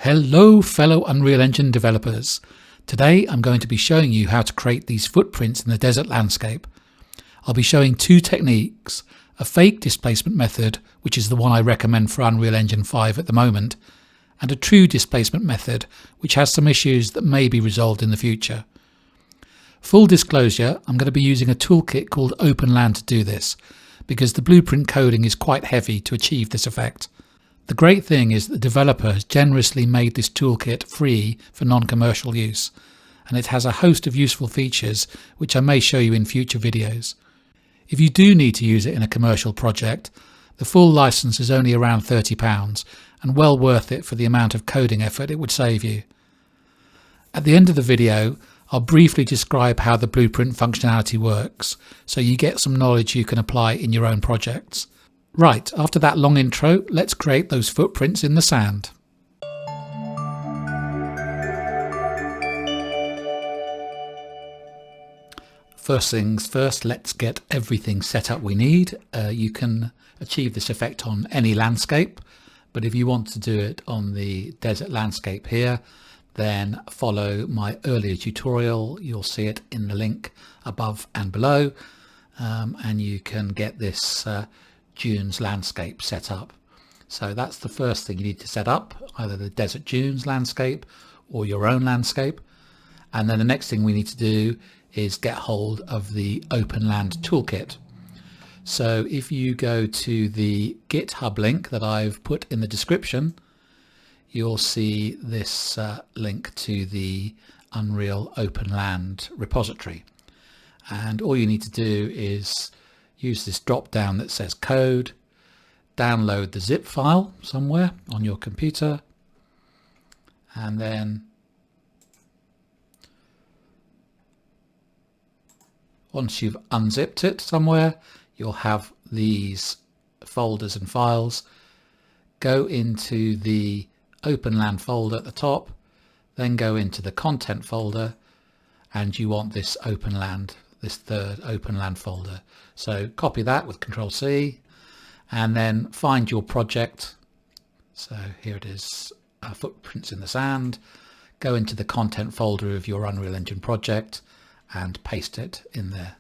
Hello fellow Unreal Engine developers. Today I'm going to be showing you how to create these footprints in the desert landscape. I'll be showing two techniques, a fake displacement method, which is the one I recommend for Unreal Engine 5 at the moment, and a true displacement method, which has some issues that may be resolved in the future. Full disclosure, I'm going to be using a toolkit called Openland to do this, because the blueprint coding is quite heavy to achieve this effect. The great thing is that the developer has generously made this toolkit free for non-commercial use, and it has a host of useful features which I may show you in future videos. If you do need to use it in a commercial project, the full license is only around £30 and well worth it for the amount of coding effort it would save you. At the end of the video, I'll briefly describe how the blueprint functionality works, so you get some knowledge you can apply in your own projects. Right, after that long intro, let's create those footprints in the sand. First things first, let's get everything set up we need. You can achieve this effect on any landscape, but if you want to do it on the desert landscape here, then follow my earlier tutorial. You'll see it in the link above and below, and you can get this dunes landscape set up. So that's the first thing you need to set up, either the desert dunes landscape or your own landscape. And then the next thing we need to do is get hold of the Openland Toolkit. So if you go to the GitHub link that I've put in the description, you'll see this link to the Unreal Openland repository. And all you need to do is use this drop down that says code, download the zip file somewhere on your computer, and then once you've unzipped it somewhere, you'll have these folders and files. Go into the Openland folder at the top, then go into the content folder, and you want this Openland, this third Openland folder. So copy that with Control-C and then find your project. So here it is, footprints in the sand. Go into the content folder of your Unreal Engine project and paste it in there.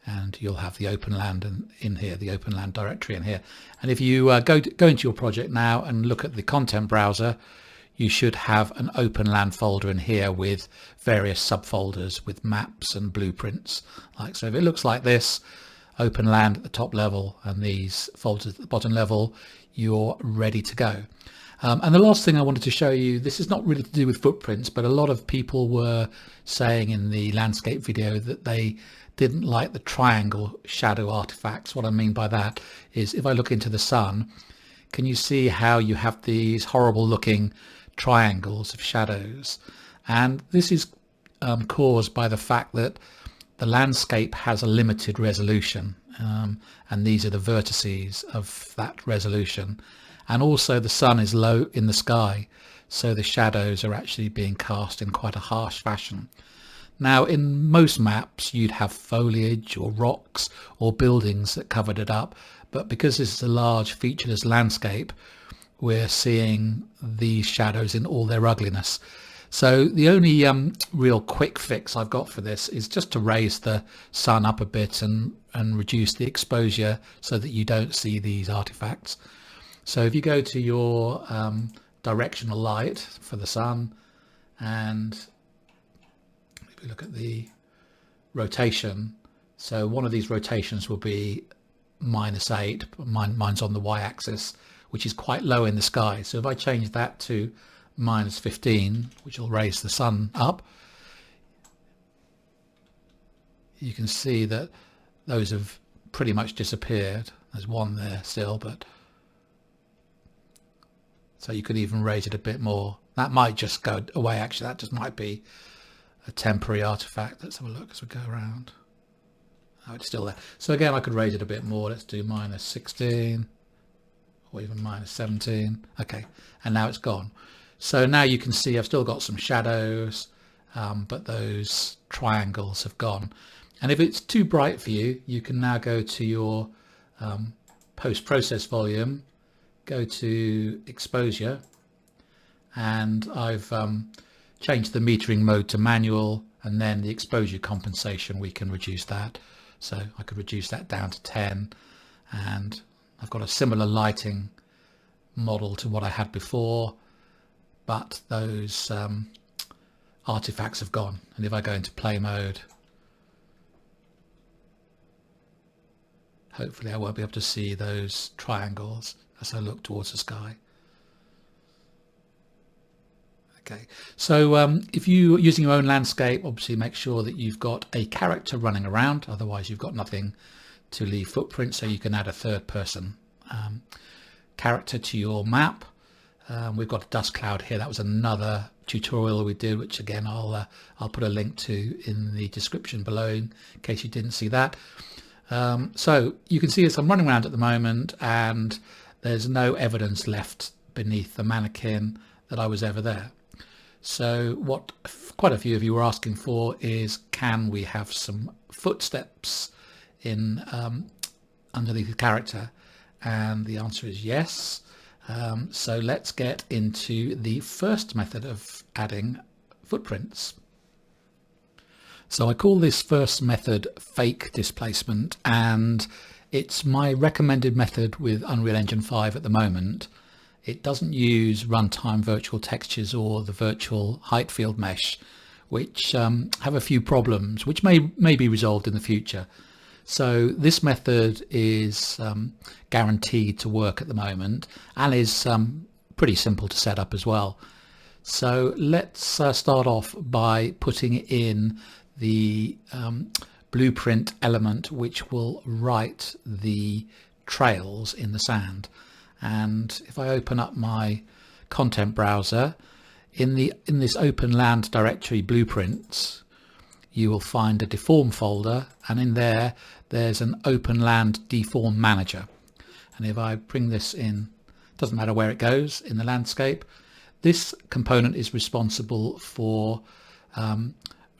And you'll have the Openland in here, the Openland directory in here. And if you go into your project now and look at the content browser, you should have an Openland folder in here with various subfolders with maps and blueprints. Like so, if it looks like this, Openland at the top level and these folders at the bottom level, you're ready to go. And the last thing I wanted to show you, this is not really to do with footprints, but a lot of people were saying in the landscape video that they didn't like the triangle shadow artifacts. What I mean by that is if I look into the sun, can you see how you have these horrible looking triangles of shadows? And this is caused by the fact that the landscape has a limited resolution, and these are the vertices of that resolution. And also the sun is low in the sky, so the shadows are actually being cast in quite a harsh fashion. Now in most maps you'd have foliage or rocks or buildings that covered it up, but because this is a large featureless landscape, we're seeing these shadows in all their ugliness. So the only real quick fix I've got for this is just to raise the sun up a bit and reduce the exposure so that you don't see these artifacts. So if you go to your directional light for the sun, and if you look at the rotation, so one of these rotations will be -8, mine's on the y-axis, which is quite low in the sky. So if I change that to -15, which will raise the sun up, you can see that those have pretty much disappeared. There's one there still, but so you could even raise it a bit more. That might just go away. Actually, that just might be a temporary artifact. Let's have a look as we go around. Oh, it's still there. So again, I could raise it a bit more. Let's do -16 or even -17. Okay, and now it's gone. So now you can see I've still got some shadows, but those triangles have gone. And if it's too bright for you, you can now go to your post-process volume, go to exposure, and I've changed the metering mode to manual, and then the exposure compensation, we can reduce that. So I could reduce that down to 10, and I've got a similar lighting model to what I had before, but those artifacts have gone. And if I go into play mode, hopefully I won't be able to see those triangles as I look towards the sky. Okay, so if you're using your own landscape, obviously make sure that you've got a character running around, otherwise you've got nothing to leave footprint, so you can add a third person character to your map. We've got a dust cloud here. That was another tutorial we did, which again I'll put a link to in the description below in case you didn't see that. So you can see as I'm running around at the moment, and there's no evidence left beneath the mannequin that I was ever there. So what quite a few of you were asking for is, can we have some footsteps in underneath the character? And the answer is yes. So let's get into the first method of adding footprints. So I call this first method fake displacement, and it's my recommended method with Unreal Engine 5 at the moment. It doesn't use runtime virtual textures or the virtual height field mesh, which have a few problems which may be resolved in the future. So this method is guaranteed to work at the moment, and is pretty simple to set up as well. So let's start off by putting in the blueprint element which will write the trails in the sand. And if I open up my content browser, in this Openland directory blueprints, you will find a deform folder, and in there's an Openland deform manager. And if I bring this in, doesn't matter where it goes in the landscape, this component is responsible for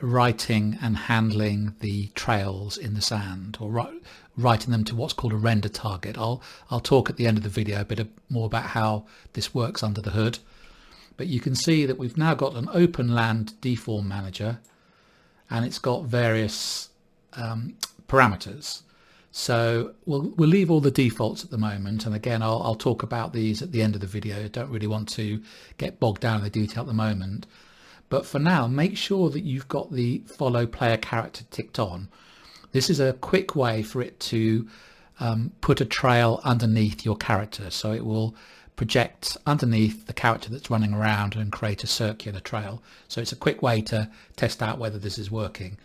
writing and handling the trails in the sand, or writing them to what's called a render target. I'll talk at the end of the video a bit more about how this works under the hood. But you can see that we've now got an Openland deform manager, and it's got various parameters. So we'll leave all the defaults at the moment, and again I'll talk about these at the end of the video. I don't really want to get bogged down in the detail at the moment. But for now, make sure that you've got the follow player character ticked on. This is a quick way for it to put a trail underneath your character. So it will project underneath the character that's running around and create a circular trail. So it's a quick way to test out whether this is working.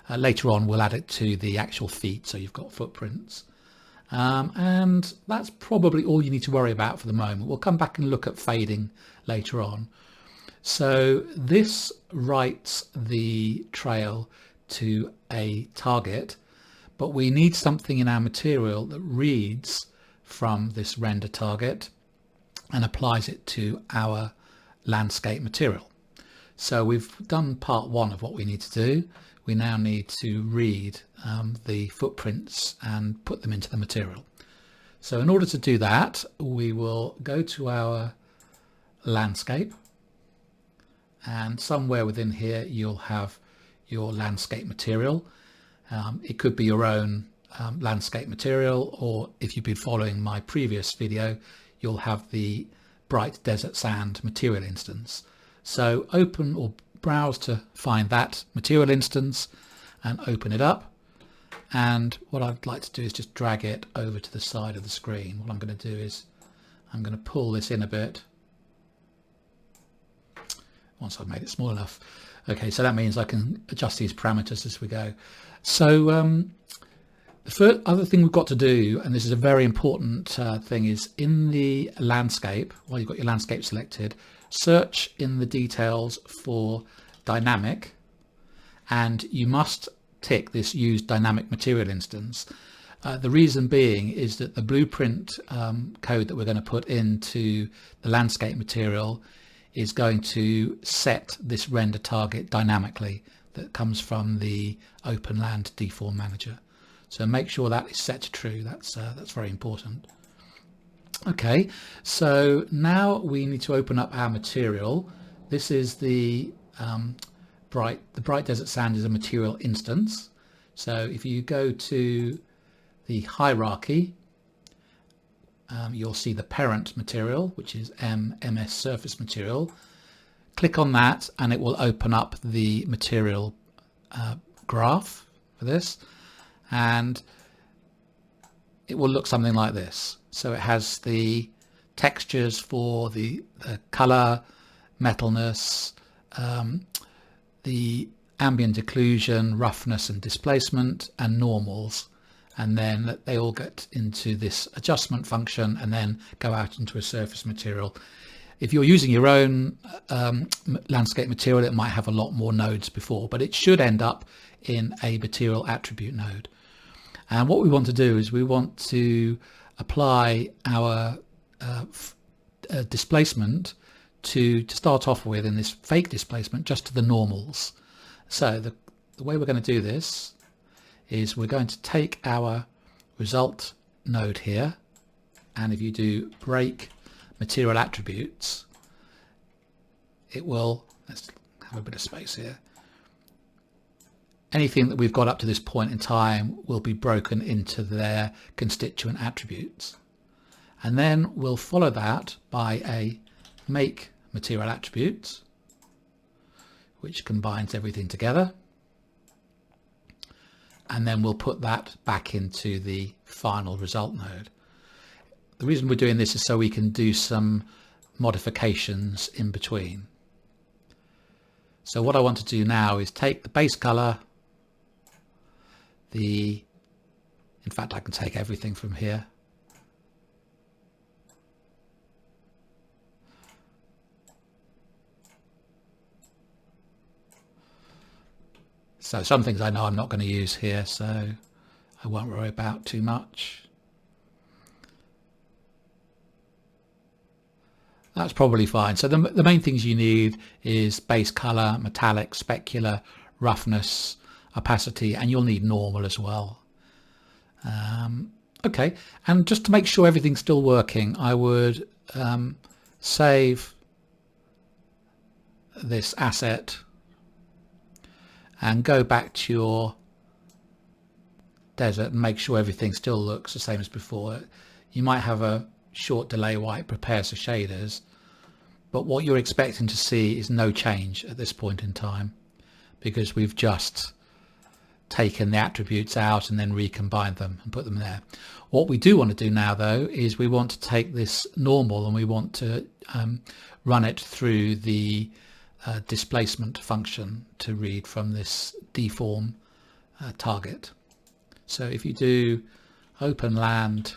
Later on, we'll add it to the actual feet, so you've got footprints. And that's probably all you need to worry about for the moment. We'll come back and look at fading later on. So this writes the trail to a target, but we need something in our material that reads from this render target and applies it to our landscape material. So we've done part one of what we need to do. We now need to read the footprints and put them into the material. So in order to do that, we will go to our landscape, and somewhere within here you'll have your landscape material. It could be your own landscape material, or if you've been following my previous video, you'll have the bright desert sand material instance. So open or browse to find that material instance and open it up. And what I'd like to do is just drag it over to the side of the screen. What I'm going to do is I'm going to pull this in a bit once I've made it small enough. Okay, so that means I can adjust these parameters as we go. So the first other thing we've got to do, and this is a very important thing, is in the landscape, while you've got your landscape selected, search in the details for dynamic, and you must tick this use dynamic material instance. The reason being is that the blueprint code that we're going to put into the landscape material is going to set this render target dynamically that comes from the Openland deform manager. So make sure that is set to true. That's very important. Okay, so now we need to open up our material. This is the bright desert sand is a material instance. So if you go to the hierarchy, you'll see the parent material, which is MS surface material. Click on that and it will open up the material graph for this, and it will look something like this. So it has the textures for the color, metalness, the ambient occlusion, roughness and displacement, and normals, and then they all get into this adjustment function and then go out into a surface material. If you're using your own landscape material, it might have a lot more nodes before, but it should end up in a material attribute node. And what we want to do is we want to apply our displacement to start off with, in this fake displacement, just to the normals. So the way we're going to do this is we're going to take our result node here, and if you do break material attributes, it will, let's have a bit of space here, anything that we've got up to this point in time will be broken into their constituent attributes. And then we'll follow that by a make material attributes, which combines everything together. And then we'll put that back into the final result node. The reason we're doing this is so we can do some modifications in between. So what I want to do now is take the base color, in fact I can take everything from here. So some things I know I'm not going to use here, so I won't worry about too much. That's probably fine. So the main things you need is base color, metallic, specular, roughness, opacity, and you'll need normal as well. Okay, and just to make sure everything's still working, I would save this asset and go back to your desert and make sure everything still looks the same as before. You might have a short delay while it prepares the shaders, but what you're expecting to see is no change at this point in time, because we've just taken the attributes out and then recombined them and put them there. What we do want to do now though is we want to take this normal and we want to run it through the displacement function to read from this deform target. So if you do Openland,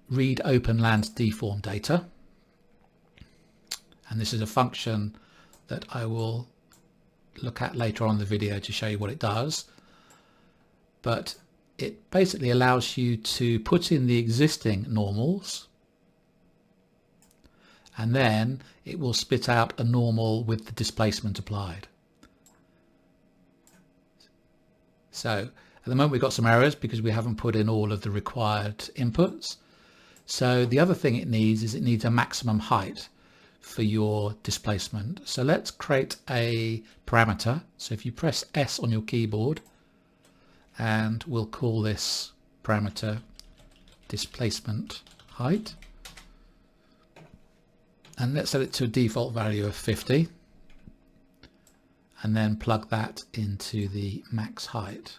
read Openland's deform data, and this is a function that I will look at later on in the video to show you what it does, but it basically allows you to put in the existing normals and then it will spit out a normal with the displacement applied. So at the moment we've got some errors because we haven't put in all of the required inputs. So the other thing it needs is it needs a maximum height for your displacement. So let's create a parameter. So if you press S on your keyboard, and we'll call this parameter displacement height, and let's set it to a default value of 50, and then plug that into the max height.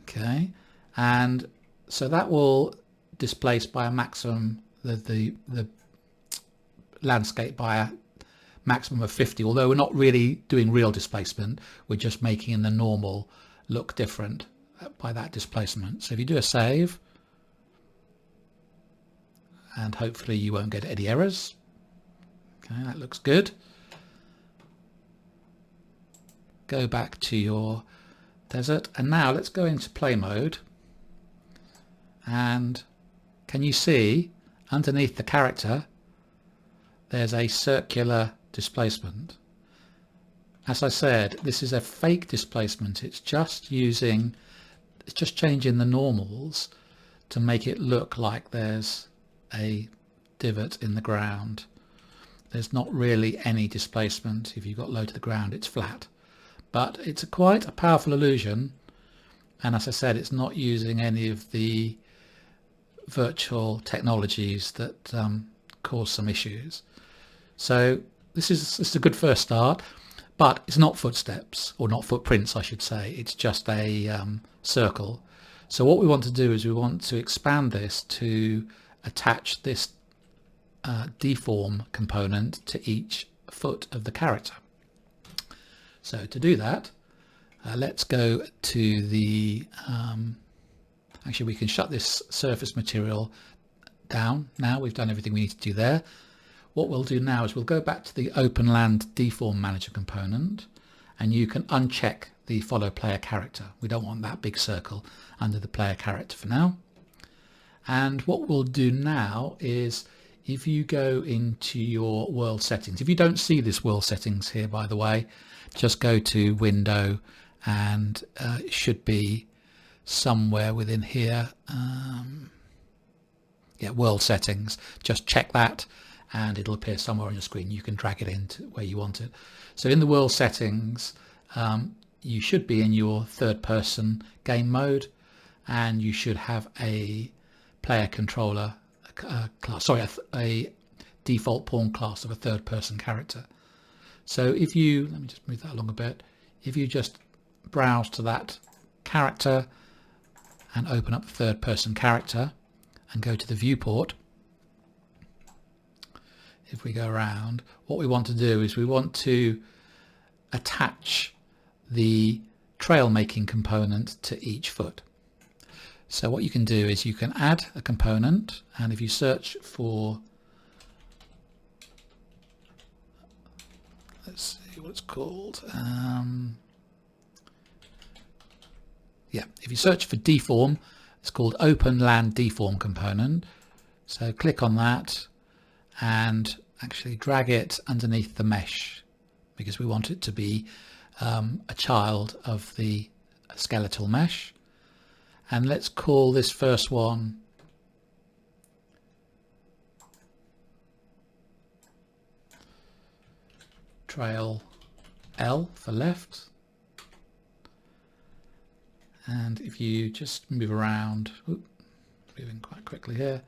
Okay, and so that will displace by a maximum the landscape by a maximum of 50, although we're not really doing real displacement, we're just making the normal look different by that displacement. So if you do a save, and hopefully you won't get any errors. Okay, that looks good. Go back to your desert, and now let's go into play mode, and can you see underneath the character there's a circular displacement? As I said, this is a fake displacement. It's just changing the normals to make it look like there's a divot in the ground. There's not really any displacement. If you've got low to the ground, it's flat. But it's quite a powerful illusion, and as I said, it's not using any of the virtual technologies that cause some issues. So this is a good first start, but it's not footsteps, or not footprints I should say. It's just a circle. So what we want to do is we want to expand this to attach this deform component to each foot of the character. So to do that, let's go to the actually we can shut this surface material down now. We've done everything we need to do there. What we'll do now is we'll go back to the Openland Deform Manager component, and you can uncheck the follow player character. We don't want that big circle under the player character for now. And what we'll do now is, if you go into your world settings, if you don't see this world settings here, by the way, just go to Window, and it should be somewhere within here. Yeah, world settings. Just check that, and it'll appear somewhere on your screen. You can drag it into where you want it. So in the world settings, you should be in your third-person game mode, and you should have a player controller class. Sorry, a default pawn class of a third-person character. So if you, let me just move that along a bit, if you just browse to that character and open up the third-person character and go to the viewport, if we go around, what we want to do is we want to attach the trail making component to each foot. So what you can do is you can add a component, and if you search for, let's see what it's called, yeah, if you search for deform, it's called Openland Deform component. So click on that and actually drag it underneath the mesh, because we want it to be a child of the skeletal mesh. And let's call this first one trail L for left. And if you just move around, moving quite quickly here,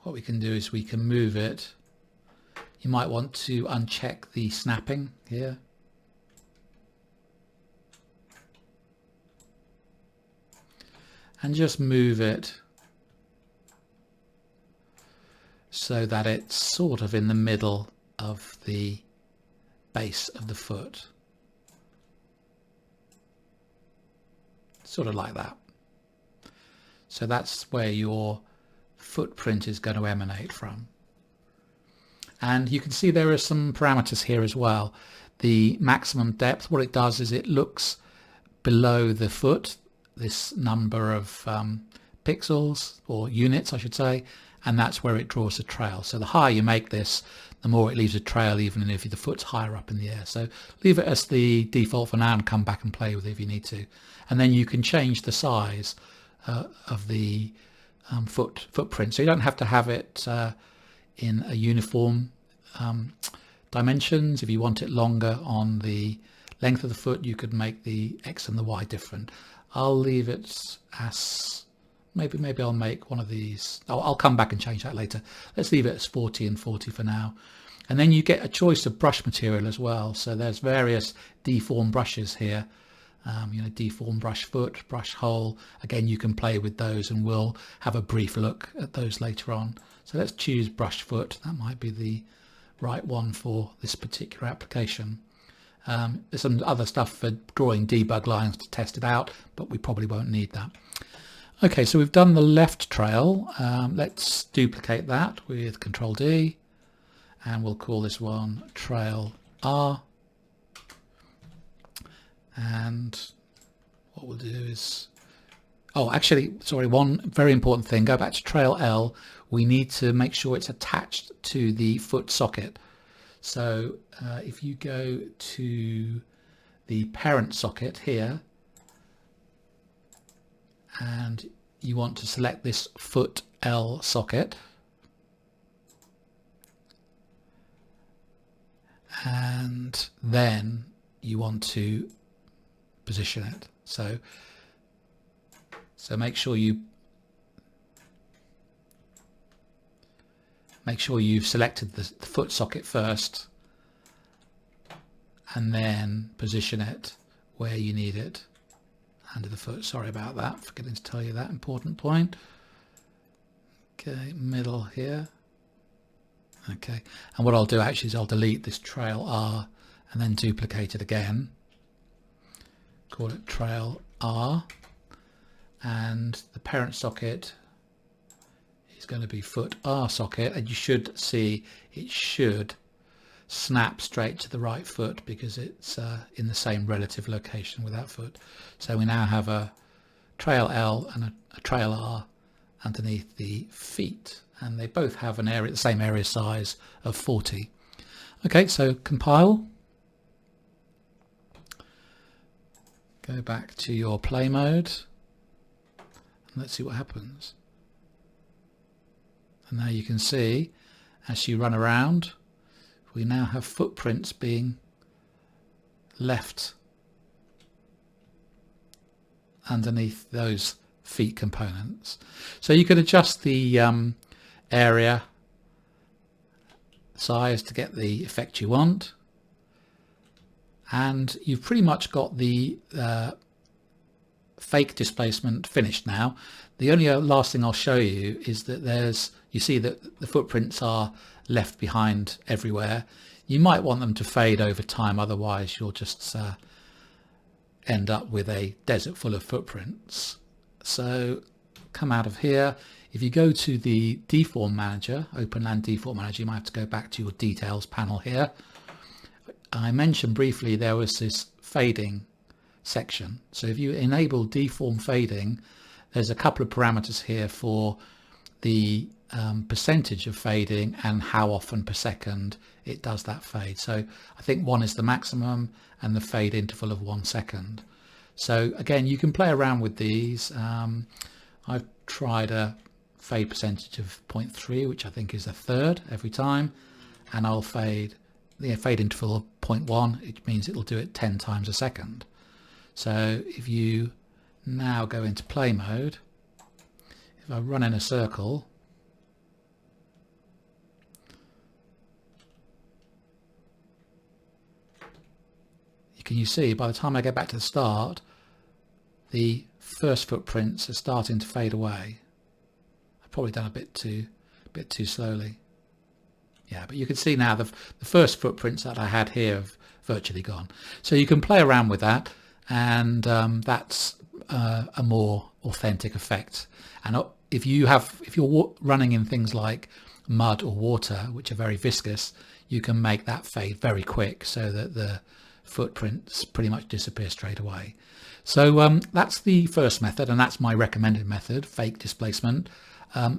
what we can do is we can move it. You might want to uncheck the snapping here. And just move it so that it's sort of in the middle of the base of the foot. Sort of like that. So that's where your footprint is going to emanate from. And you can see there are some parameters here as well. The maximum depth, what it does is it looks below the foot, this number of pixels, or units I should say, and that's where it draws a trail. So the higher you make this, the more it leaves a trail, even if the foot's higher up in the air. So leave it as the default for now and come back and play with it if you need to. And then you can change the size of the footprint. So you don't have to have it in a uniform dimensions. If you want it longer on the length of the foot, you could make the X and the Y different. I'll leave it as, maybe I'll make one of these. I'll come back and change that later. Let's leave it as 40 and 40 for now. And then you get a choice of brush material as well. So there's various deform brushes here. You know, deform brush foot, brush hole. Again, you can play with those, and we'll have a brief look at those later on. So let's choose brush foot. That might be the right one for this particular application. There's some other stuff for drawing debug lines to test it out, but we probably won't need that. Okay, so we've done the left trail. Let's duplicate that with Control D, and we'll call this one trail R. And what we'll do is, oh, actually, sorry, one very important thing. Go back to trail L. We need to make sure it's attached to the foot socket. So if you go to the parent socket here and you want to select this foot L socket, and then you want to position it. So make sure you've selected the foot socket first, and then position it where you need it under the foot. Sorry about that, forgetting to tell you that important point. Okay, middle here. Okay, and what I'll do actually is I'll delete this trail R and then duplicate it again. Call it trail R, and the parent socket is going to be foot R socket, and you should see it should snap straight to the right foot because it's in the same relative location with that foot. So we now have a trail L and a trail R underneath the feet, and they both have an area, the same area size of 40. Okay, so compile. Go back to your play mode and let's see what happens. And now you can see as you run around, we now have footprints being left underneath those feet components. So you can adjust the area size to get the effect you want, and you've pretty much got the fake displacement finished now. The only last thing I'll show you is that you see that the footprints are left behind everywhere. You might want them to fade over time, otherwise you'll just end up with a desert full of footprints. So come out of here. If you go to the deform manager, Openland deform manager, you might have to go back to your details panel here. I mentioned briefly there was this fading section. So if you enable deform fading, there's a couple of parameters here for the percentage of fading and how often per second it does that fade. So I think 1 is the maximum and the fade interval of 1 second. So again, you can play around with these. I've tried a fade percentage of 0.3, which I think is a third every time, and I'll fade the fade interval of 0.1. It means it'll do it 10 times a second. So if you now go into play mode, if I run in a circle, you see by the time I get back to the start, the first footprints are starting to fade away. I've probably done a bit too slowly. Yeah, but you can see now the first footprints that I had here have virtually gone. So you can play around with that, and that's a more authentic effect. And if you're running in things like mud or water, which are very viscous, you can make that fade very quick so that the footprints pretty much disappear straight away. So that's the first method, and that's my recommended method, fake displacement.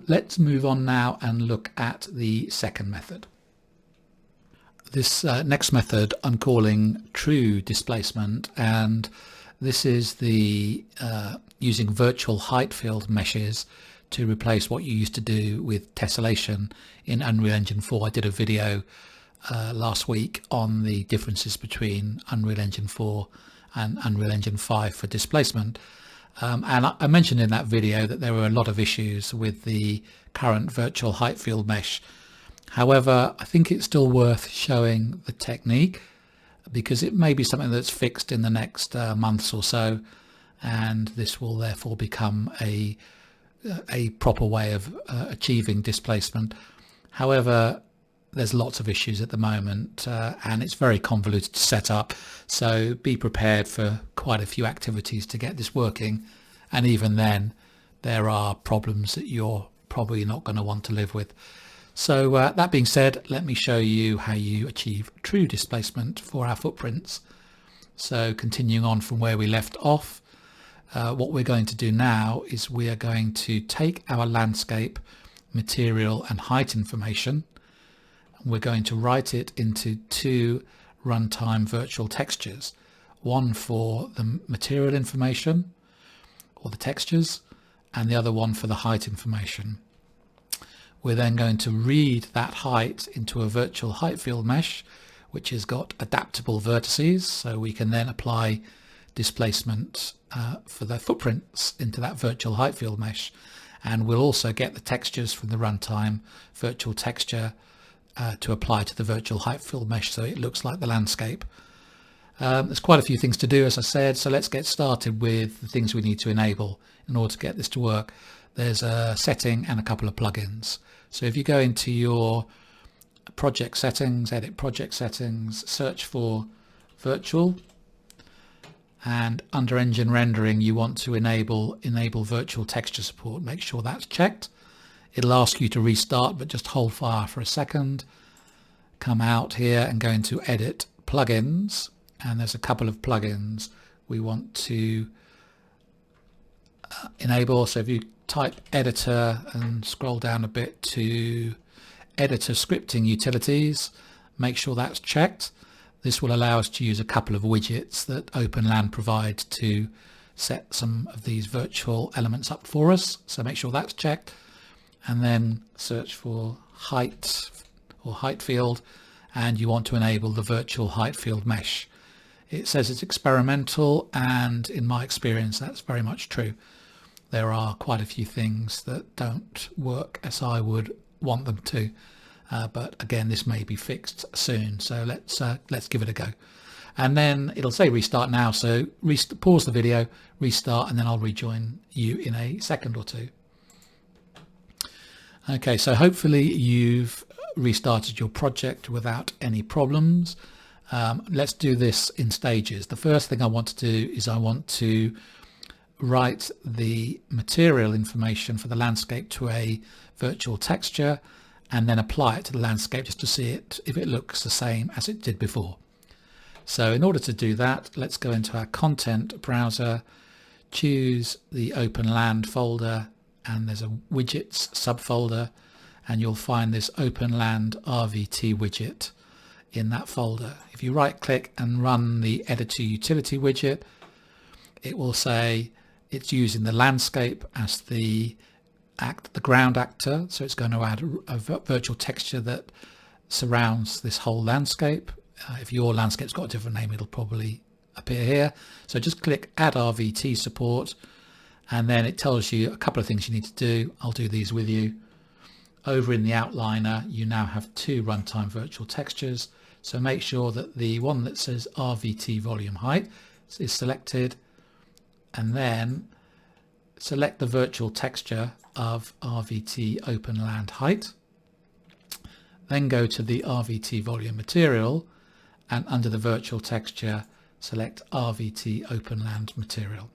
Let's move on now and look at the second method. This next method I'm calling true displacement, and this is the using virtual height field meshes to replace what you used to do with tessellation in Unreal Engine 4. I did a video last week on the differences between Unreal Engine 4 and Unreal Engine 5 for displacement, and I mentioned in that video that there were a lot of issues with the current virtual height field mesh. However, I think it's still worth showing the technique because it may be something that's fixed in the next months or so, and this will therefore become a proper way of achieving displacement. However, there's lots of issues at the moment, and it's very convoluted to set up, so be prepared for quite a few activities to get this working, and even then there are problems that you're probably not going to want to live with. So that being said, let me show you how you achieve true displacement for our footprints. So continuing on from where we left off, what we're going to do now is we are going to take our landscape, material and height information. We're going to write it into 2 runtime virtual textures, one for the material information or the textures, and the other one for the height information. We're then going to read that height into a virtual height field mesh, which has got adaptable vertices, so we can then apply displacement for the footprints into that virtual height field mesh. And we'll also get the textures from the runtime virtual texture to apply to the virtual height field mesh, so it looks like the landscape. There's quite a few things to do, as I said, so let's get started with the things we need to enable in order to get this to work. There's a setting and a couple of plugins. So if you go into your project settings, edit project settings, search for virtual, and under engine rendering you want to enable virtual texture support. Make sure that's checked. It'll ask you to restart, but just hold fire for a second. Come out here and go into edit plugins, and there's a couple of plugins we want to enable. So if you type editor and scroll down a bit to editor scripting utilities, make sure that's checked. This will allow us to use a couple of widgets that Openland provides to set some of these virtual elements up for us, so make sure that's checked. And then search for height or height field, and you want to enable the virtual height field mesh. It says it's experimental, and in my experience that's very much true. There are quite a few things that don't work as I would want them to, but again, this may be fixed soon, so let's give it a go. And then it'll say restart now, so pause the video, restart, and then I'll rejoin you in a second or two. Okay, so hopefully you've restarted your project without any problems. Let's do this in stages. The first thing I want to do is I want to write the material information for the landscape to a virtual texture and then apply it to the landscape just to see if it looks the same as it did before. So in order to do that, let's go into our content browser, choose the Openland folder, and there's a widgets subfolder, and you'll find this Openland RVT widget in that folder. If you right click and run the editor utility widget, it will say it's using the landscape as the ground actor, so it's going to add a virtual texture that surrounds this whole landscape. If your landscape's got a different name, it'll probably appear here. So just click add RVT support, and then it tells you a couple of things you need to do. I'll do these with you. Over in the outliner, you now have two runtime virtual textures, so make sure that the one that says RVT volume height is selected, and then select the virtual texture of RVT Openland height. Then go to the RVT volume material, and under the virtual texture select RVT Openland material.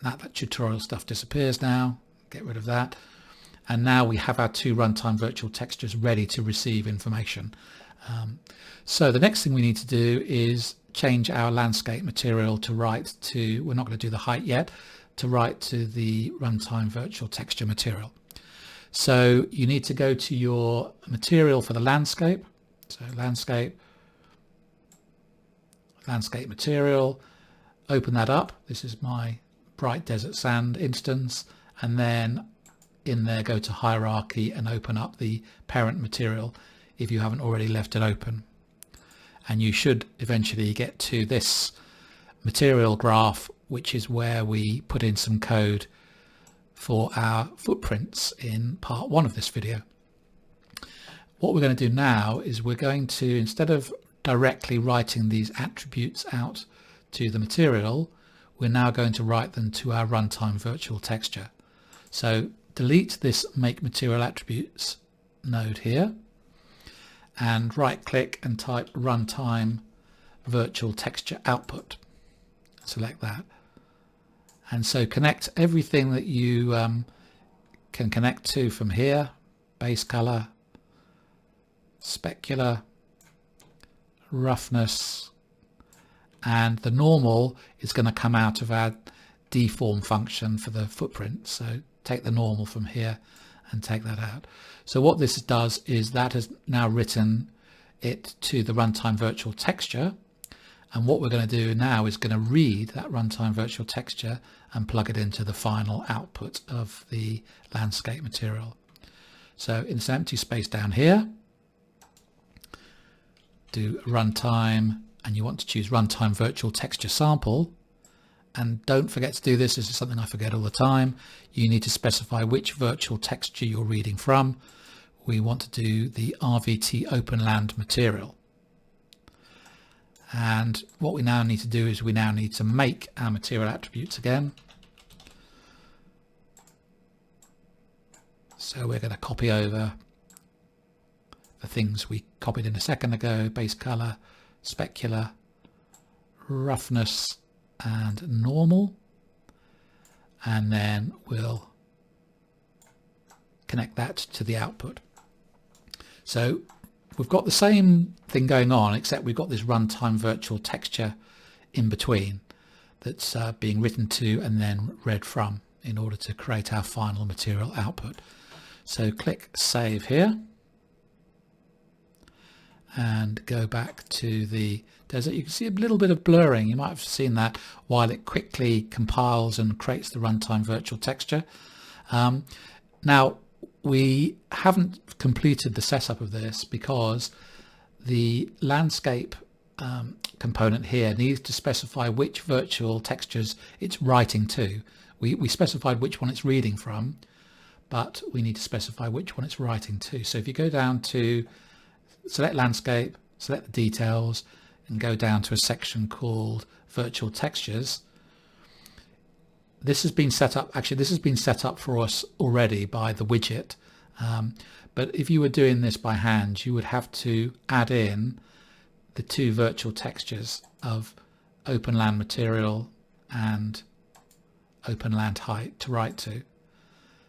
That tutorial stuff disappears now, get rid of that. And now we have our two runtime virtual textures ready to receive information. So the next thing we need to do is change our landscape material to write to, we're not going to do the height yet, to write to the runtime virtual texture material. So you need to go to your material for the landscape. So landscape material, open that up. This is my bright desert sand instance, and then in there go to hierarchy and open up the parent material if you haven't already left it open. And you should eventually get to this material graph, which is where we put in some code for our footprints in part one of this video. What we're going to do now is we're going to, instead of directly writing these attributes out to the material, we're now going to write them to our runtime virtual texture. So delete this make material attributes node here, and right click and type runtime virtual texture output. Select that, and so connect everything that you can connect to from here: base color, specular, roughness, and the normal is going to come out of our deform function for the footprint. So take the normal from here and take that out. So what this does is that has now written it to the runtime virtual texture, and what we're going to do now is going to read that runtime virtual texture and plug it into the final output of the landscape material. So in this empty space down here, do runtime, and you want to choose runtime virtual texture sample. And don't forget to do this. This is something I forget all the time. You need to specify which virtual texture you're reading from. We want to do the RVT Openland material. And what we now need to do is we now need to make our material attributes again. So we're going to copy over the things we copied in a second ago: base color, specular, roughness, and normal. And then we'll connect that to the output. So we've got the same thing going on, except we've got this runtime virtual texture in between that's being written to and then read from in order to create our final material output. So click Save here and go back to the desert. You can see a little bit of blurring. You might have seen that while it quickly compiles and creates the runtime virtual texture. Now, we haven't completed the setup of this because the landscape component here needs to specify which virtual textures it's writing to. We specified which one it's reading from, but we need to specify which one it's writing to. So if you go down to select landscape, select the details, and go down to a section called virtual textures, this has been set up. Actually, this has been set up for us already by the widget. But if you were doing this by hand, you would have to add in the two virtual textures of Openland material and Openland height to write to.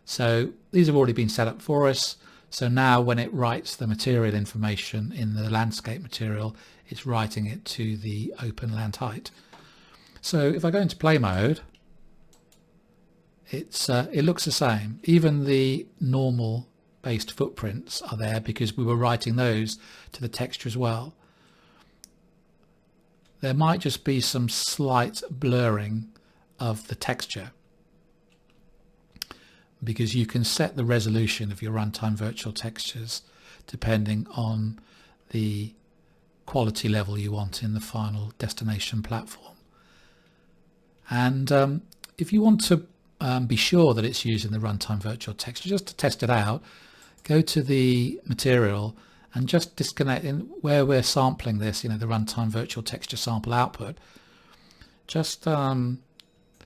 So these have already been set up for us. So now when it writes the material information in the landscape material, it's writing it to the Openland height. So if I go into play mode, it looks the same. Even the normal based footprints are there because we were writing those to the texture as well. There might just be some slight blurring of the texture because you can set the resolution of your runtime virtual textures depending on the quality level you want in the final destination platform. And if you want to be sure that it's using the runtime virtual texture, just to test it out, go to the material and just disconnect in where we're sampling this, the runtime virtual texture sample output. Just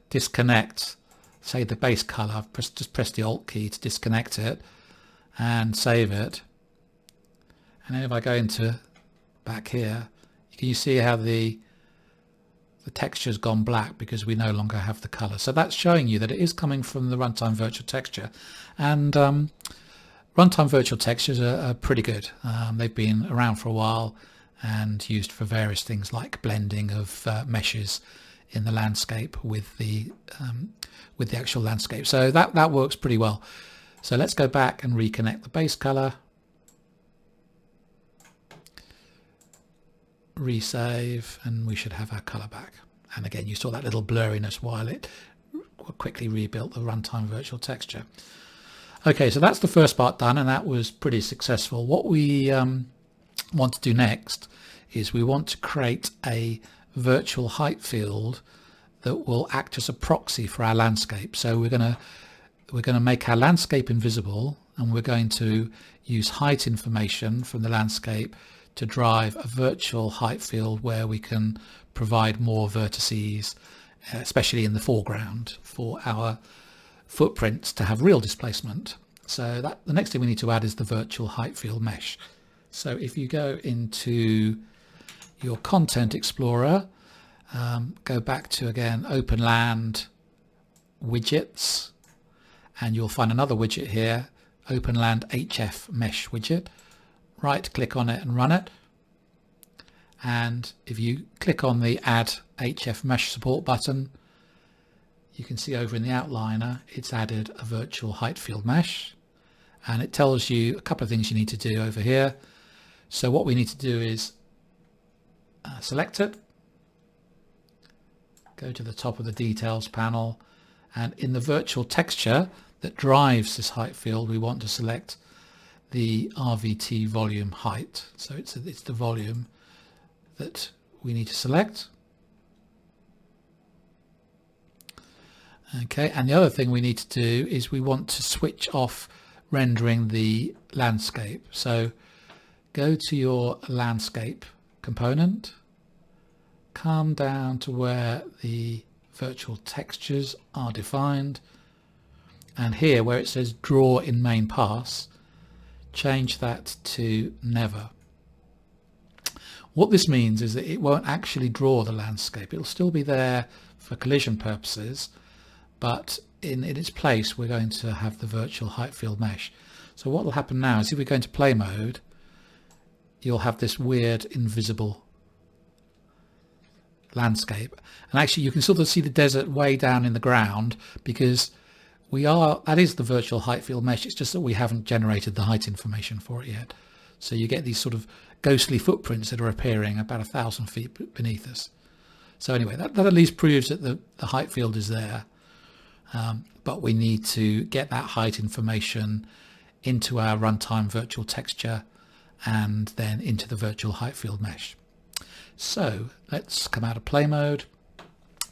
disconnect, say, the base color. Just press the Alt key to disconnect it and save it. And then if I go into back here, can you see how the texture's gone black because we no longer have the color. So that's showing you that it is coming from the runtime virtual texture. And runtime virtual textures are pretty good. They've been around for a while and used for various things like blending of meshes in the landscape with the actual landscape. So that works pretty well. So let's go back and reconnect the base color. Resave, and we should have our color back. And again, you saw that little blurriness while it quickly rebuilt the runtime virtual texture. Okay, so that's the first part done, and that was pretty successful. What we want to do next is we want to create a virtual height field that will act as a proxy for our landscape. So we're going to make our landscape invisible, and we're going to use height information from the landscape to drive a virtual height field where we can provide more vertices, especially in the foreground, for our footprints to have real displacement. So the next thing we need to add is the virtual height field mesh. So if you go into your Content Explorer, go back to, again, Openland widgets, and you'll find another widget here, Openland HF mesh widget. Right click on it and run it, and if you click on the Add HF Mesh Support button, you can see over in the outliner it's added a virtual height field mesh, and it tells you a couple of things you need to do over here. So what we need to do is select it, go to the top of the details panel, And in the virtual texture that drives this height field, we want to select the RVT volume height. So it's the volume that we need to select. Okay, and the other thing we need to do is we want to switch off rendering the landscape. So go to your landscape component, come down to where the virtual textures are defined, and here where it says draw in main pass, change that to never. What this means is that it won't actually draw the landscape. It'll still be there for collision purposes, but in its place we're going to have the virtual height field mesh. So what will happen now is if we go into play mode, you'll have this weird invisible landscape, and actually you can sort of see the desert way down in the ground because that is the virtual height field mesh. It's just that we haven't generated the height information for it yet. So you get these sort of ghostly footprints that are appearing about 1,000 feet beneath us. So anyway, that at least proves that the height field is there, but we need to get that height information into our runtime virtual texture and then into the virtual height field mesh. So let's come out of play mode,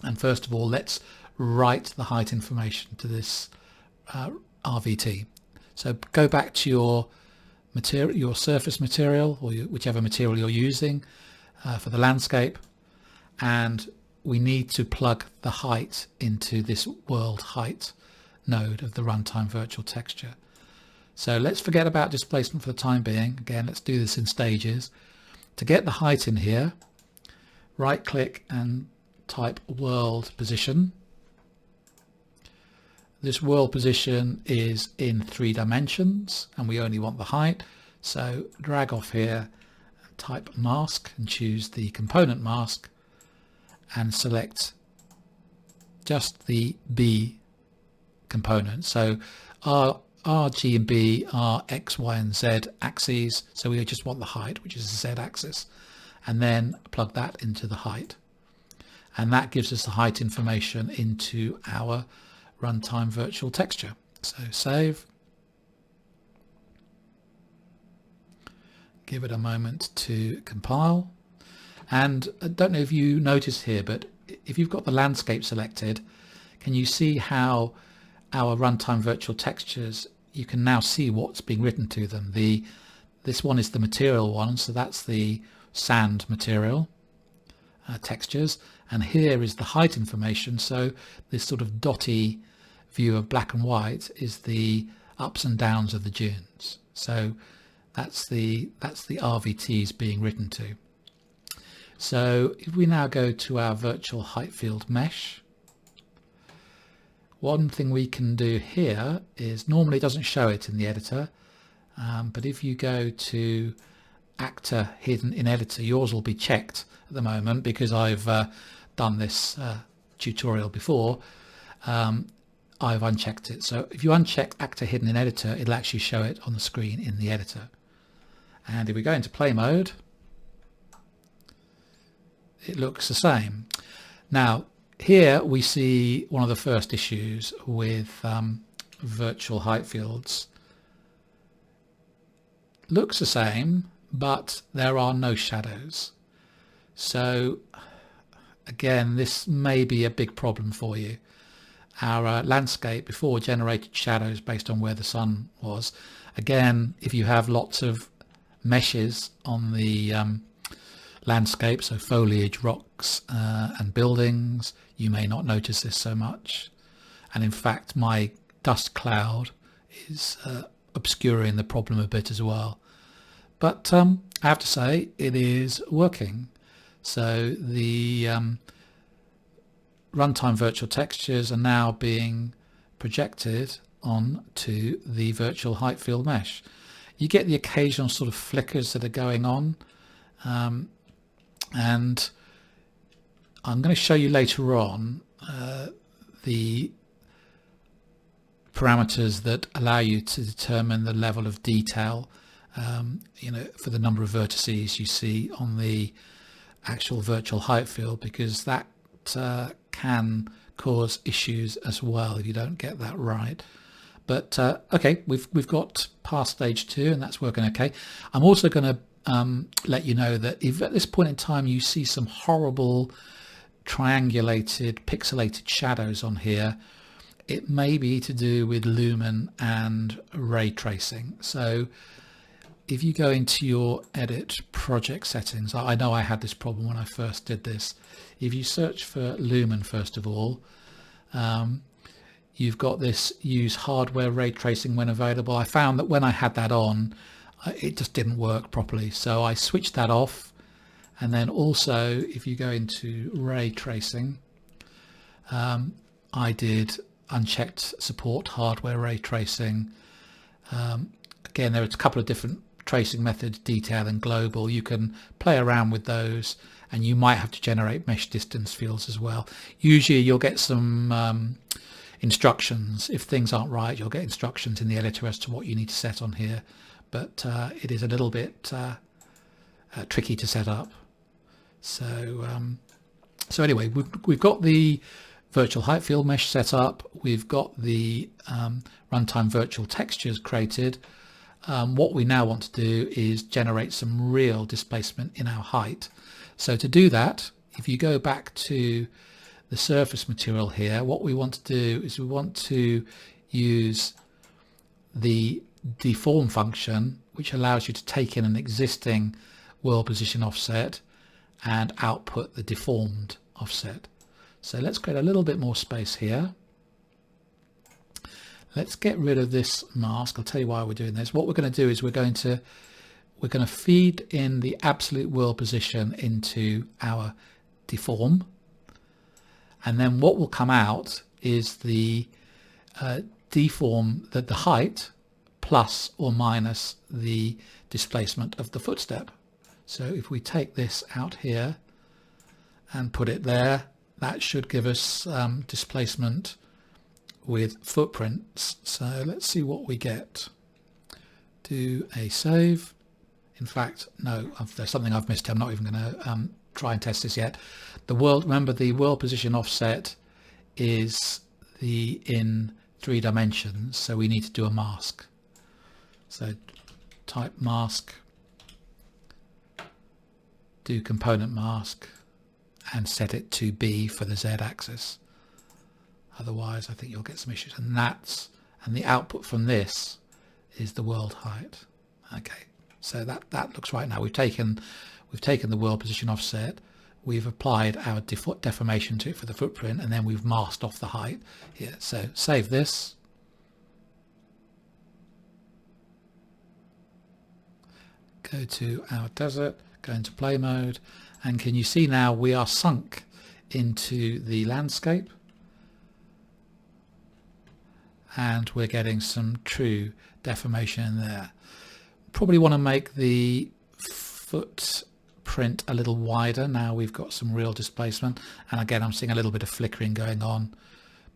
and first of all let's write the height information to this RVT. So go back to your material, your surface material, or whichever material you're using for the landscape, and we need to plug the height into this world height node of the runtime virtual texture. So let's forget about displacement for the time being. Again, let's do this in stages. To get the height in here, right click and type world position. This world position is in 3 dimensions and we only want the height. So drag off here, type mask and choose the component mask and select just the B component. So R, G and B are X, Y and Z axes. So we just want the height, which is the Z axis, and then plug that into the height. And that gives us the height information into our runtime virtual texture. So save. Give it a moment to compile. And I don't know if you notice here, but if you've got the landscape selected, can you see how our runtime virtual textures, you can now see what's being written to them. This one is the material one, so that's the sand material textures, and here is the height information. So this sort of dotty view of black and white is the ups and downs of the dunes. So that's the RVTs being written to. So if we now go to our virtual height field mesh, one thing we can do here is, normally it doesn't show it in the editor, but if you go to actor hidden in editor, yours will be checked at the moment because I've done this tutorial before. I've unchecked it. So if you uncheck actor hidden in editor, it'll actually show it on the screen in the editor. And if we go into play mode, it looks the same. Now here we see one of the first issues with virtual height fields. Looks the same, but there are no shadows. So again, this may be a big problem for you. Our landscape before generated shadows based on where the sun was. Again, if you have lots of meshes on the landscape, so foliage, rocks and buildings, you may not notice this so much. And in fact, my dust cloud is obscuring the problem a bit as well. But I have to say it is working. So the runtime virtual textures are now being projected onto the virtual height field mesh. You get the occasional sort of flickers that are going on, and I'm going to show you later on the parameters that allow you to determine the level of detail, for the number of vertices you see on the actual virtual height field, because that can cause issues as well if you don't get that right. But okay, we've got past stage 2 and that's working okay. I'm also going to let you know that if at this point in time you see some horrible triangulated pixelated shadows on here, it may be to do with lumen and ray tracing. So if you go into your edit project settings, I know I had this problem when I first did this. If you search for lumen first of all, you've got this use hardware ray tracing when available. I found that when I had that on, it just didn't work properly, so I switched that off. And then also if you go into ray tracing, I did unchecked support hardware ray tracing. Again, there are a couple of different tracing methods, detail and global. You can play around with those, and you might have to generate mesh distance fields as well. Usually you'll get some instructions. If things aren't right, you'll get instructions in the editor as to what you need to set on here, but it is a little bit tricky to set up. So anyway, we've got the virtual height field mesh set up. We've got the runtime virtual textures created. What we now want to do is generate some real displacement in our height. So to do that, if you go back to the surface material here, what we want to do is we want to use the deform function, which allows you to take in an existing world position offset and output the deformed offset. So let's create a little bit more space here. Let's get rid of this mask. I'll tell you why we're doing this. What we're going to do is we're going to feed in the absolute world position into our deform, and then what will come out is the deform, the height plus or minus the displacement of the footstep. So if we take this out here and put it there, that should give us displacement with footprints. So let's see what we get. Do a save. In fact, no, there's something I've missed. I'm not even going to try and test this yet. Remember, the world position offset is in 3 dimensions, so we need to do a mask. So type mask, do component mask, and set it to B for the Z axis. Otherwise I think you'll get some issues, and the output from this is the world height. Okay, so that looks right now. We've taken the world position offset, we've applied our deformation to it for the footprint, and then we've masked off the height here. So save this. Go to our desert, go into play mode, and can you see now we are sunk into the landscape, and we're getting some true deformation in there. Probably want to make the footprint a little wider. Now we've got some real displacement, and again I'm seeing a little bit of flickering going on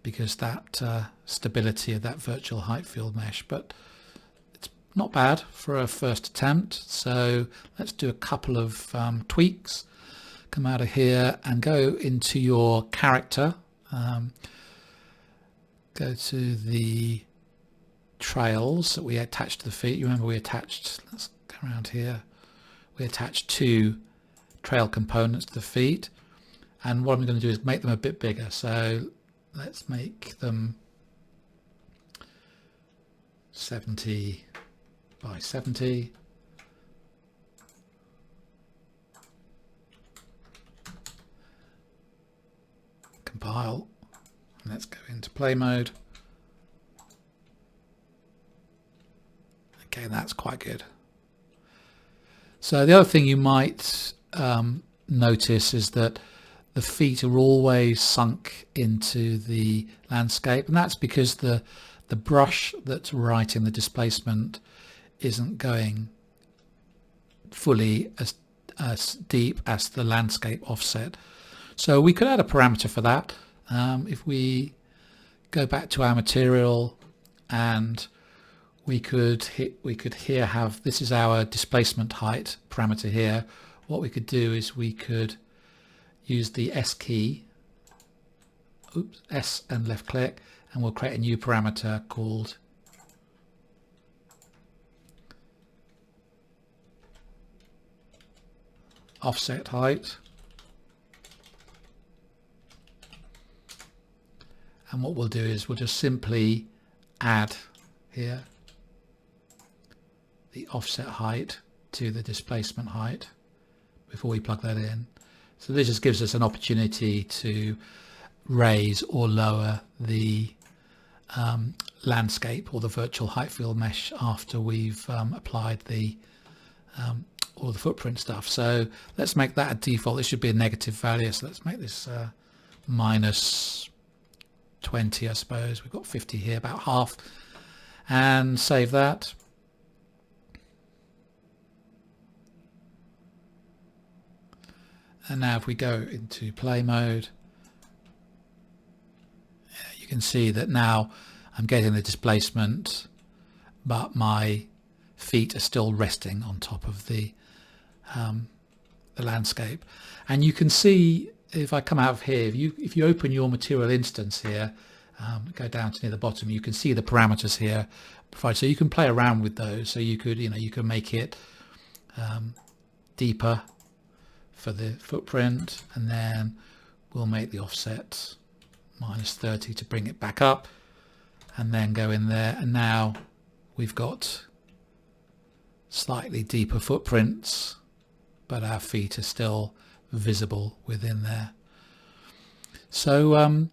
because that stability of that virtual height field mesh, but it's not bad for a first attempt. So let's do a couple of tweaks. Come out of here and go into your character, go to the trails that we attached to the feet. You remember we attached, let's go around here, we attached 2 trail components to the feet, and what I'm going to do is make them a bit bigger. So let's make them 70 by 70. Compile, and let's go into play mode. Okay, that's quite good. So the other thing you might notice is that the feet are always sunk into the landscape, and that's because the brush that's writing the displacement isn't going fully as deep as the landscape offset. So we could add a parameter for that. If we go back to our material, and we could here have, this is our displacement height parameter here. What we could do is we could use the S key S and left click, and we'll create a new parameter called offset height. And what we'll do is we'll just simply add here the offset height to the displacement height before we plug that in. So this just gives us an opportunity to raise or lower the landscape or the virtual height field mesh after we've applied the all the footprint stuff. So let's make that a default. This should be a negative value, so let's make this minus 20, I suppose. We've got 50 here, about half, and save that. And now if we go into play mode, you can see that now I'm getting the displacement, but my feet are still resting on top of the landscape. And you can see, if I come out of here, if you open your material instance here, go down to near the bottom, you can see the parameters here provided. So you can play around with those. So you could, you can make it deeper for the footprint, and then we'll make the offset minus 30 to bring it back up, and then go in there, and now we've got slightly deeper footprints, but our feet are still visible within there. So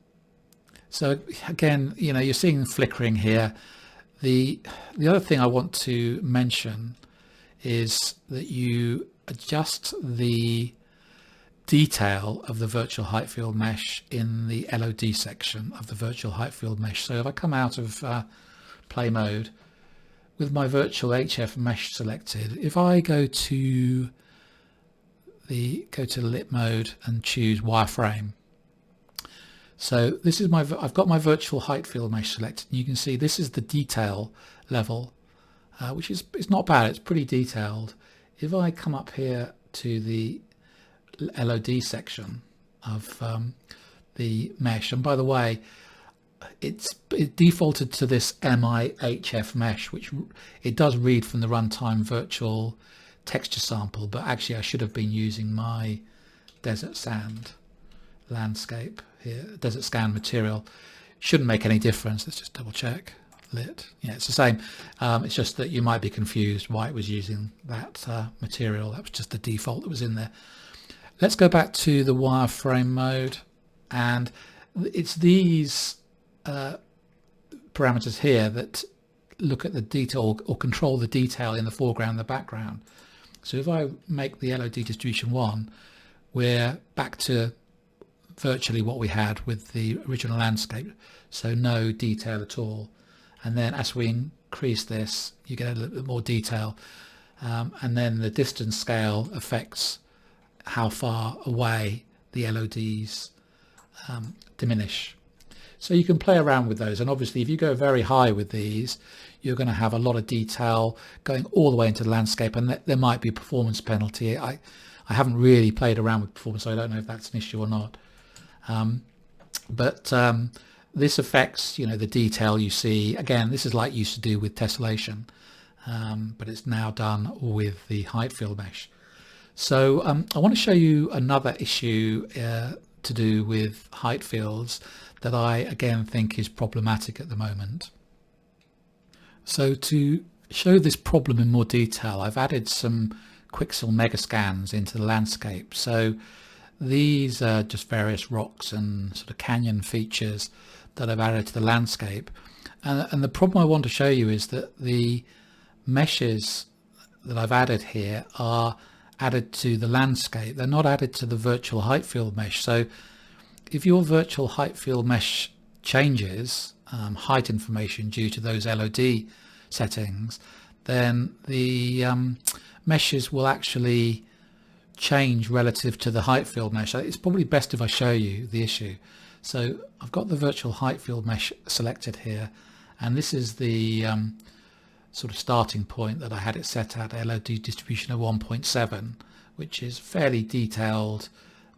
so again, you're seeing flickering here. The other thing I want to mention is that you adjust the detail of the virtual height field mesh in the LOD section of the virtual height field mesh. So if I come out of play mode with my virtual HF mesh selected, if I go to lit mode and choose wireframe, so this is I've got my virtual height field mesh selected, and you can see this is the detail level, which is, it's not bad, it's pretty detailed. If I come up here to the LOD section of the mesh, and by the way, it defaulted to this MIHF mesh, which it does read from the runtime virtual texture sample, but actually I should have been using my desert sand landscape here, desert scan material. Shouldn't make any difference. Let's just double check. Lit, yeah, it's the same. It's just that you might be confused why it was using that material. That was just the default that was in there. Let's go back to the wireframe mode, and it's these parameters here that look at the detail or control the detail in the foreground and the background. So if I make the LOD distribution 1, we're back to virtually what we had with the original landscape, so no detail at all. And then as we increase this, you get a little bit more detail, and then the distance scale affects how far away the LODs diminish. So you can play around with those, and obviously if you go very high with these, you're going to have a lot of detail going all the way into the landscape, and there might be a performance penalty. I haven't really played around with performance, so I don't know if that's an issue or not. But this affects, the detail you see. Again, this is like you used to do with tessellation, but it's now done with the height field mesh. So I want to show you another issue to do with height fields that I again think is problematic at the moment. So to show this problem in more detail, I've added some Quixel megascans into the landscape. So these are just various rocks and sort of canyon features that I've added to the landscape, and the problem I want to show you is that the meshes that I've added here are added to the landscape. They're not added to the virtual height field mesh. So if your virtual height field mesh changes height information due to those LOD settings, then the meshes will actually change relative to the height field mesh. It's probably best if I show you the issue. So I've got the virtual height field mesh selected here, and this is the sort of starting point that I had it set at, LOD distribution of 1.7, which is fairly detailed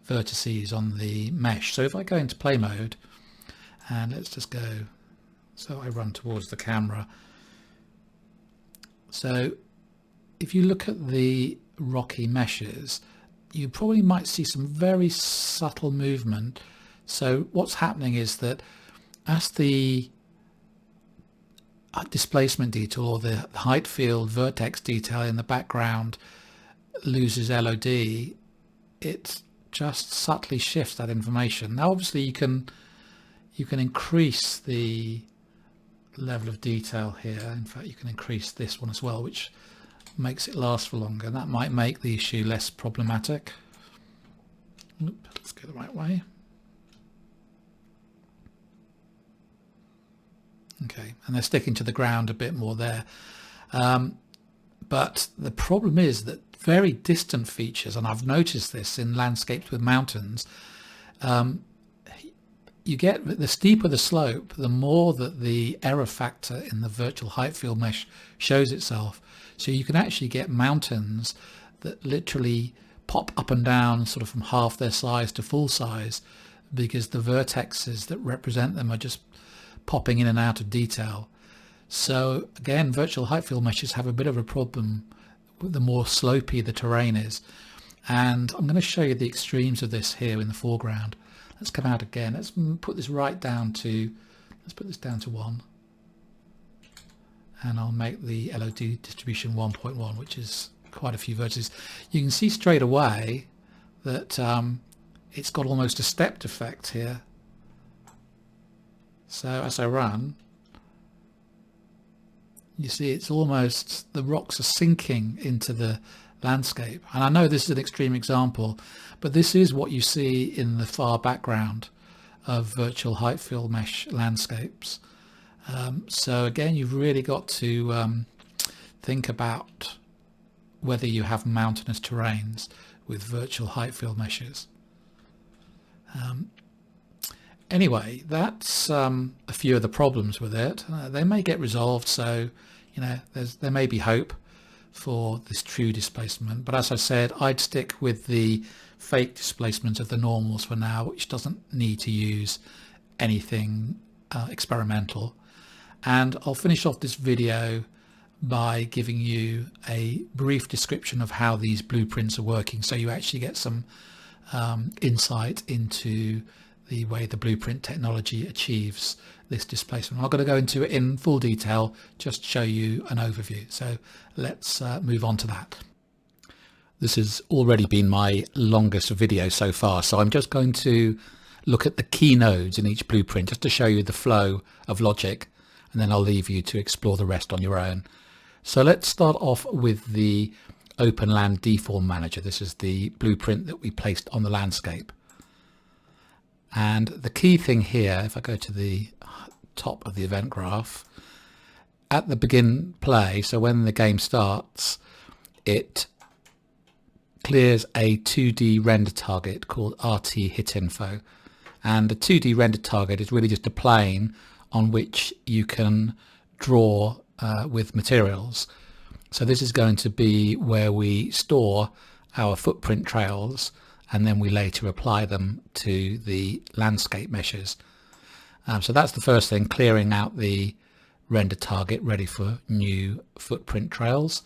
vertices on the mesh. So if I go into play mode And let's just go, so I run towards the camera. So if you look at the rocky meshes, you probably might see some very subtle movement. So what's happening is that as the displacement detail or the height field vertex detail in the background loses LOD, it just subtly shifts that information. Now obviously you can increase the level of detail here. In fact, you can increase this one as well, which makes it last for longer. That might make the issue less problematic. Oops, let's go the right way. Okay, and they're sticking to the ground a bit more there. But the problem is that very distant features, and I've noticed this in landscapes with mountains, you get the steeper the slope, the more that the error factor in the virtual height field mesh shows itself. So you can actually get mountains that literally pop up and down sort of from half their size to full size, because the vertexes that represent them are just popping in and out of detail. So again, virtual height field meshes have a bit of a problem the more slopey the terrain is. And I'm going to show you the extremes of this here in the foreground. Let's come out again. Let's put this right down to, let's put this down to 1. And I'll make the LOD distribution 1.1, which is quite a few vertices. You can see straight away that it's got almost a stepped effect here. So as I run, you see it's almost, the rocks are sinking into the landscape. And I know this is an extreme example, but this is what you see in the far background of virtual height field mesh landscapes. So again, you've really got to think about whether you have mountainous terrains with virtual height field meshes. Anyway, that's a few of the problems with it. They may get resolved, so you know there may be hope for this true displacement. But as I said, I'd stick with the fake displacement of the normals for now, which doesn't need to use anything experimental. And I'll finish off this video by giving you a brief description of how these blueprints are working, so you actually get some insight into the way the blueprint technology achieves this displacement. I'm not going to go into it in full detail, just show you an overview. So let's move on to that. This has already been my longest video so far, so I'm just going to look at the key nodes in each blueprint just to show you the flow of logic, and then I'll leave you to explore the rest on your own. So let's start off with the Openland Deform Manager. This is the blueprint that we placed on the landscape. And the key thing here, if I go to the top of the event graph, at the begin play, so when the game starts, it clears a 2D render target called RT hit info. And the 2D render target is really just a plane on which you can draw with materials. So this is going to be where we store our footprint trails, and then we later apply them to the landscape meshes. So that's the first thing, clearing out the render target ready for new footprint trails.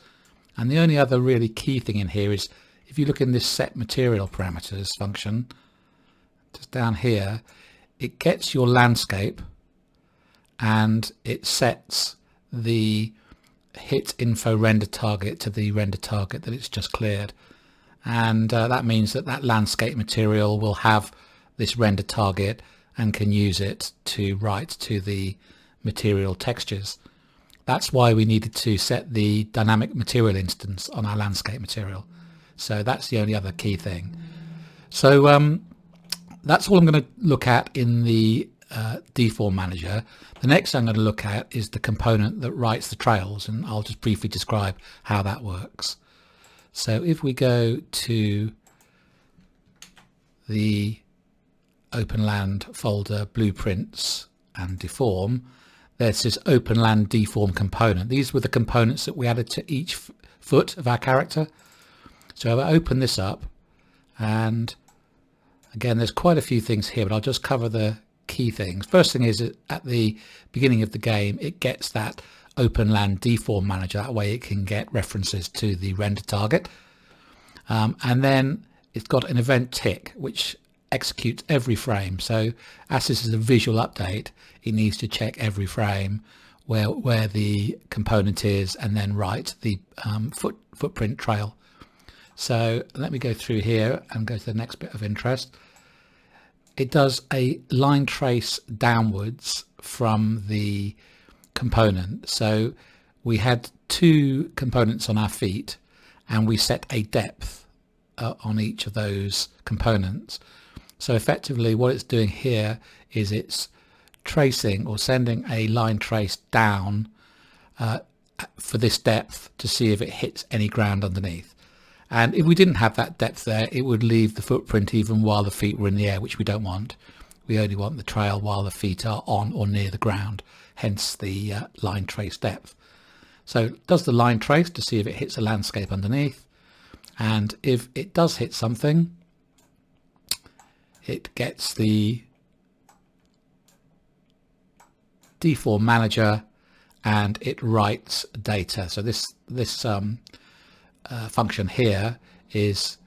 And the only other really key thing in here is if you look in this set material parameters function, just down here, it gets your landscape and it sets the hit info render target to the render target that it's just cleared. And that means that that landscape material will have this render target and can use it to write to the material textures. That's why we needed to set the dynamic material instance on our landscape material. So that's the only other key thing. So that's all I'm going to look at in the Deform Manager. The next thing I'm going to look at is the component that writes the trails, and I'll just briefly describe how that works. So if we go to the Openland folder, Blueprints and Deform, there's this Openland Deform component. These were the components that we added to each foot of our character. So I open this up, and again there's quite a few things here, but I'll just cover the key things. First thing is at the beginning of the game, it gets that Openland deform manager. That way it can get references to the render target. And then it's got an event tick, which executes every frame. So as this is a visual update, it needs to check every frame where the component is and then write the footprint trail. So let me go through here and go to the next bit of interest. It does a line trace downwards from the component. So we had two components on our feet and we set a depth on each of those components. So effectively what it's doing here is it's tracing or sending a line trace down for this depth to see if it hits any ground underneath. And if we didn't have that depth there, it would leave the footprint even while the feet were in the air, which we don't want. We only want the trail while the feet are on or near the ground, hence the line trace depth. So it does the line trace to see if it hits a landscape underneath. And if it does hit something, it gets the deform manager and it writes data. So this function here is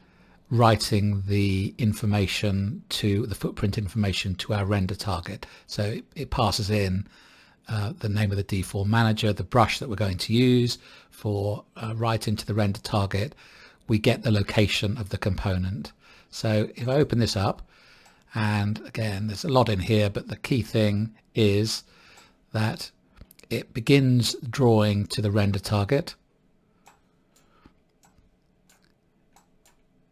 writing the information to the footprint information to our render target. So it passes in the name of the deform manager, the brush that we're going to use for writing to the render target. We get the location of the component. So if I open this up, and again there's a lot in here, but the key thing is that it begins drawing to the render target.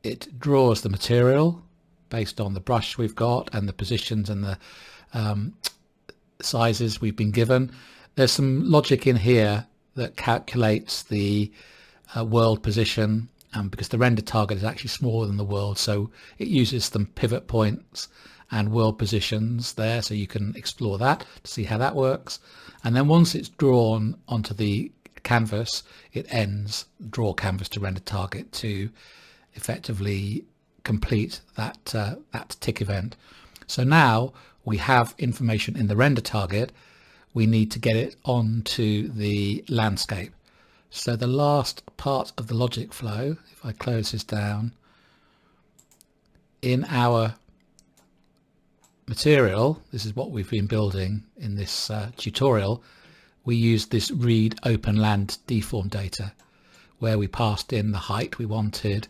It draws the material based on the brush we've got and the positions and the sizes we've been given. There's some logic in here that calculates the world position, because the render target is actually smaller than the world, so it uses some pivot points and world positions there, so you can explore that to see how that works. And then once it's drawn onto the canvas, it ends draw canvas to render target to effectively complete that that tick event. So now we have information in the render target. We need to get it onto the landscape. So the last part of the logic flow, if I close this down, in our material, this is what we've been building in this tutorial, we used this read Openland deform data, where we passed in the height we wanted,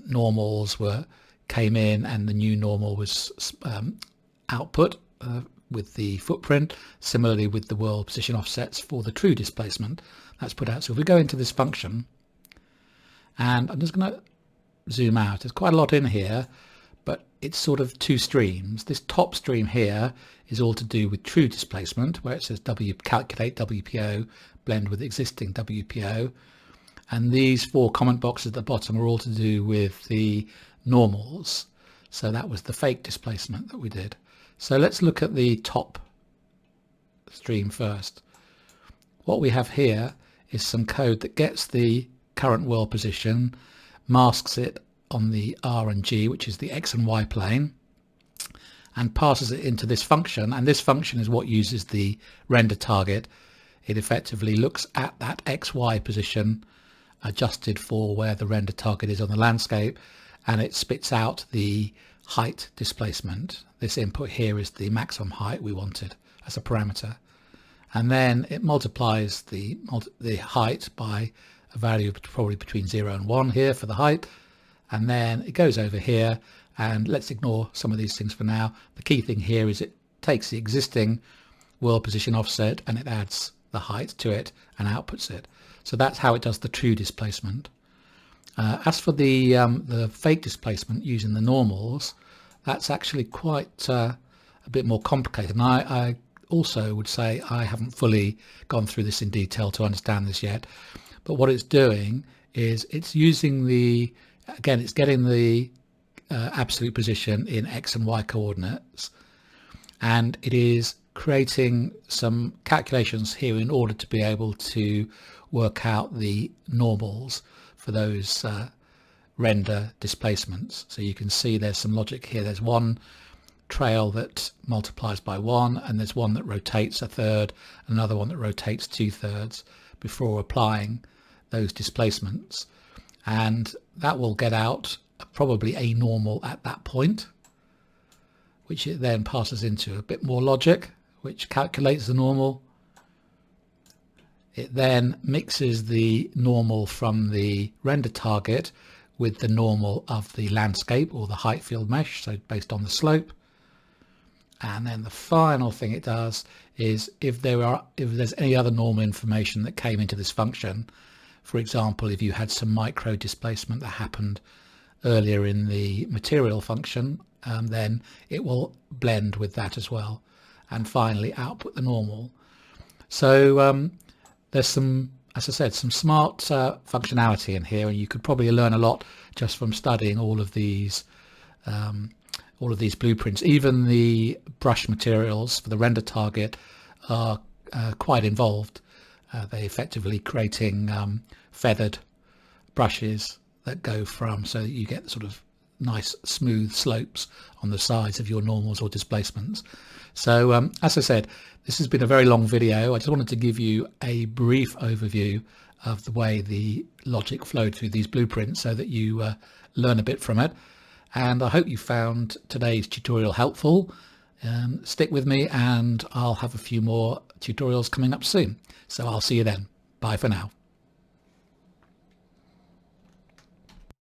normals came in, and the new normal was output with the footprint. Similarly with the world position offsets for the true displacement, that's put out. So if we go into this function, and I'm just going to zoom out, there's quite a lot in here, but it's sort of two streams. This top stream here is all to do with true displacement, where it says calculate WPO, blend with existing WPO. And these four comment boxes at the bottom are all to do with the normals. So that was the fake displacement that we did. So let's look at the top stream first. What we have here is some code that gets the current world position, masks it on the R and G, which is the X and Y plane, and passes it into this function. And this function is what uses the render target. It effectively looks at that XY position adjusted for where the render target is on the landscape, and it spits out the height displacement. This input here is the maximum height we wanted as a parameter, and then it multiplies the height by a value probably between 0 and 1 here for the height, and then it goes over here, and let's ignore some of these things for now. The key thing here is it takes the existing world position offset and it adds the height to it and outputs it. So that's how it does the true displacement. As for the fake displacement using the normals, that's actually quite a bit more complicated. And I also would say I haven't fully gone through this in detail to understand this yet. But what it's doing is it's using it's getting the absolute position in X and Y coordinates, and it is creating some calculations here in order to be able to work out the normals for those render displacements. So you can see there's some logic here. There's one trail that multiplies by 1, and there's one that rotates 1/3, another one that rotates 2/3 before applying those displacements, and that will get out probably a normal at that point, which it then passes into a bit more logic which calculates the normal. It then mixes the normal from the render target with the normal of the landscape or the height field mesh, so based on the slope. And then the final thing it does is if there's any other normal information that came into this function, for example, if you had some micro displacement that happened earlier in the material function, then it will blend with that as well, and finally output the normal. So there's some, as I said, some smart functionality in here, and you could probably learn a lot just from studying all of these blueprints. Even the brush materials for the render target are quite involved. They're effectively creating feathered brushes that go from, so that you get sort of nice smooth slopes on the sides of your normals or displacements. So as I said, this has been a very long video. I just wanted to give you a brief overview of the way the logic flowed through these blueprints so that you learn a bit from it. And I hope you found today's tutorial helpful. Stick with me and I'll have a few more tutorials coming up soon. So I'll see you then. Bye for now.